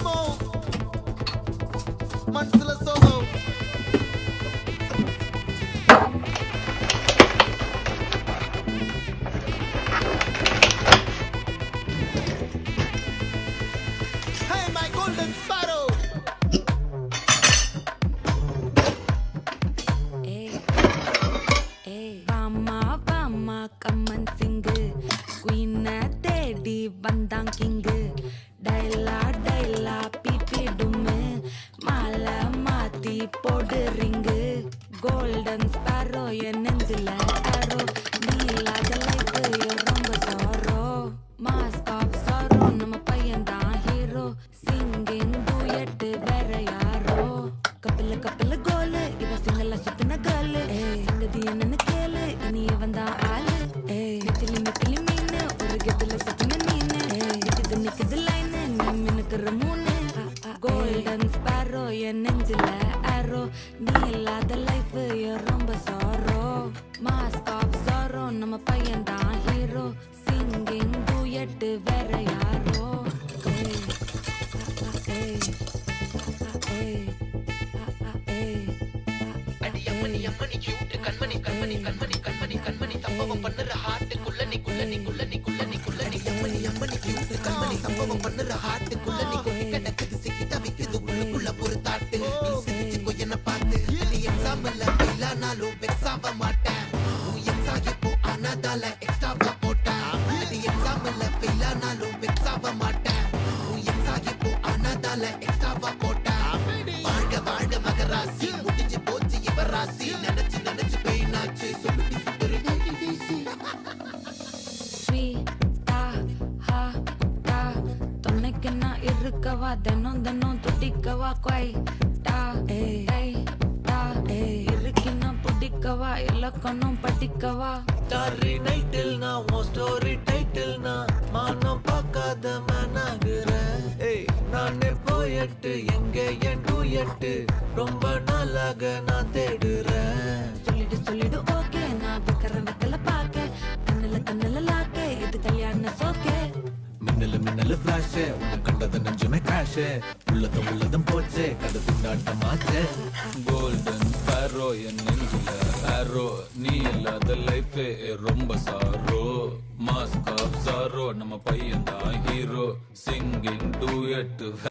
Momo Mansala Solo Hey my golden sparrow கம்மன் சிங்கு குயின தேடி வந்தான் king டைலா டைலா BP டும்மு மாலை மாத்தி போடு ரிங்கு கோல்டன் ஸ்பாரோ என் நெஞ்சில ஆரோ நீ இல்லாத லைஃப் ரொம்ப சாரோ மாஸ்க் ஆஃப் சாரோ நம்ம பையன் தான் ஹீரோ சிங்கிங் டூயட் வேற யாரோ கப்பில கப்பில கோலு இவ சிங்கல்ல சுத்தின கேர்ளு சங்கதி என்னன்னு கேளு இனி இவன் தான் ஆளு நெத்திலி நெத்திலி மீனு ஒரு கெத்துல சுத்தின நீனு நிக்குது லைனு நீ மினுக்குற மூணு கோல்டன் ஸ்பாரோ என் நெஞ்சில ஆரோ நீ இல்லாத லைஃப் ரொம்ப சாரோ மாஸ்க் ஆஃப் சாரோ நம்ம பையன் தான் ஹீரோ சிங்கிங் டூயட் வேற யாரோ அம்மணி கியூட் கண்மணி கண்மணி கண்மணி கண்மணி கண்மணி சம்பவம் பண்ணுற ஹார்ட் குள்ளனி குள்ளனி குள்ளனி குள்ளனி குள்ளனி அம்மணி கியூட் கண்மணி சம்பவம் பண்ணுற ஹார்ட் குள்ளனி கொட்டி கிடக்குது சிக்கி தவிக்குது உள்ளுக்குள்ள ஒரு தாட்டு நீ சிரிச்சுக்கோ என்ன பார்த்து நீ எக்ஸாம்பிள் இல்லைனாலும் வெக்ஸ் ஆக மாட்டேன் உன் எக்ஸா இப்போ ஆனதால எக்ஸ்ட்ராவா போட்டேன் நீ எக்ஸாம்பிள் இல்லைனாலும் வெக்ஸ் ஆக மாட்டேன் உன் எக்ஸா இப்போ ஆனதால எக்ஸ்ட்ராவா போட்டேன் வாழ்க வாழ்க மகராசி முடிஞ்சு போச்சு இவராசி நினைச்சு நினைச்சு பெயினாச்சு சொல்லுடி சுந்தரி ஸ்வீட்டா ஹா டா தொன்னைக்கு நான் இருக்கவா தினம் தினம் துடிக்கவா குவைட்டா ஏய் டா இருக்கினா பிடிக்கவா இலக்கணம் படிக்கவா Starry night till now உன் ஸ்டோரி டைட்டில் நான் மானம் பார்க்காத மனாகுறேன் ஏய் நானே போயட்டு எங்க என் டூயட்டு ரொம்ப நாளாக நான் தேடுறேன் சொல்லிடு ஓகே நான் வைக்கல பாக்க கண்ணுல லாக்கே இது கல்யாண சோக்கே மின்னல ஃபிளாஷ் உன்னை கண்டத நெஞ்சுமே கிராஷ் உள்ளதும் போச்சே கதை திண்டாட்டமாச்சே கோல்டன் ஸ்பாரோ என் நெஞ்சில ஆரோ நீ இல்லாத லைஃபே ரொம்ப சாரோ மாஸ்க் ஆஃப் சாரோ நம்ம பையன் தான் ஹீரோ சிங்கிங் டூயட்